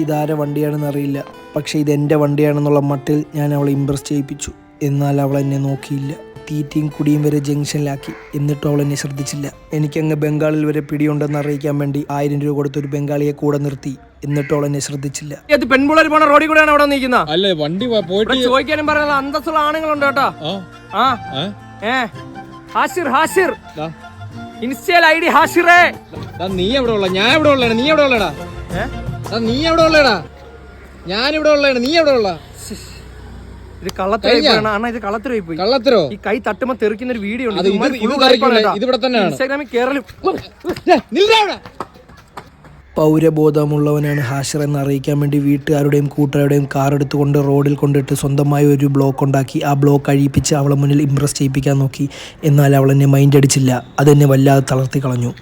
ഇതാരെ വണ്ടിയാണെന്ന് അറിയില്ല, പക്ഷേ ഇതെൻ്റെ വണ്ടിയാണെന്നുള്ള മട്ടിൽ ഞാൻ അവളെ ഇമ്പ്രസ് ചെയ്യിപ്പിച്ചു. എന്നാൽ അവൾ എന്നെ നോക്കിയില്ല. തീറ്റയും കുടിയും വരെ ജംഗ്ഷനിലാക്കി. എന്നിട്ടും അവൾ എന്നെ ശ്രദ്ധിച്ചില്ല. എനിക്കങ്ങ് ബംഗാളിൽ വരെ പിടിയുണ്ടെന്ന് അറിയിക്കാൻ വേണ്ടി 1000 രൂപ കൊടുത്തൊരു ബംഗാളിയെ കൂടെ നിർത്തി. എന്നിട്ടും അവൾ എന്നെ ശ്രദ്ധിച്ചില്ല. പെൺപിള്ളേർ പോണ റോഡിൽ കൂടെയാണ് അവിടെ നിൽക്കുന്നത്. അല്ലേ വണ്ടി പോയിട്ട് ചോദിക്കാനും പറയാനുള്ള അന്തസ്സുള്ള ആണുങ്ങളുണ്ട് കേട്ടോ. ഹാഷിർ ഇൻസ്റ്റയിൽ ഐഡി ഹാഷിറേ. നീ എവിടെ ഉള്ള? ഞാൻ എവിടെ ഉള്ളതാണ്? നീ എവിടെ ഉള്ളടാ? നീ എവിടെ ഉള്ളടാ? ഞാൻ ഇവിടെ ഉള്ളതാണ്. നീ എവിടെ ഉള്ള? ഇത് കള്ളത്തരമായി പോയി. കള്ളത്തരോ? ഈ കൈ തട്ടുമ്പോ തെറിക്കുന്ന ഒരു വീഡിയോ ഉണ്ട്. ഇതിവിടെ തന്നെയാണ്. ഇൻസ്റ്റാഗ്രാമിൽ കേരളം. പൗരബോധമുള്ളവനാണ് ഹാഷിർ എന്ന് അറിയിക്കാൻ വേണ്ടി വീട്ടുകാരുടെയും കൂട്ടുകാരുടെയും കാർ എടുത്തുകൊണ്ട് റോഡിൽ കൊണ്ടിട്ട് സ്വന്തമായി ഒരു ബ്ലോക്ക് ഉണ്ടാക്കി ആ ബ്ലോക്ക് അഴിപ്പിച്ച് അവളെ മുന്നിൽ ഇംപ്രസ് ചെയ്യിപ്പിക്കാൻ നോക്കി. എന്നാൽ അവൾ എന്നെ മൈൻഡ് അടിച്ചില്ല. അതെന്നെ വല്ലാതെ തളർത്തി കളഞ്ഞു.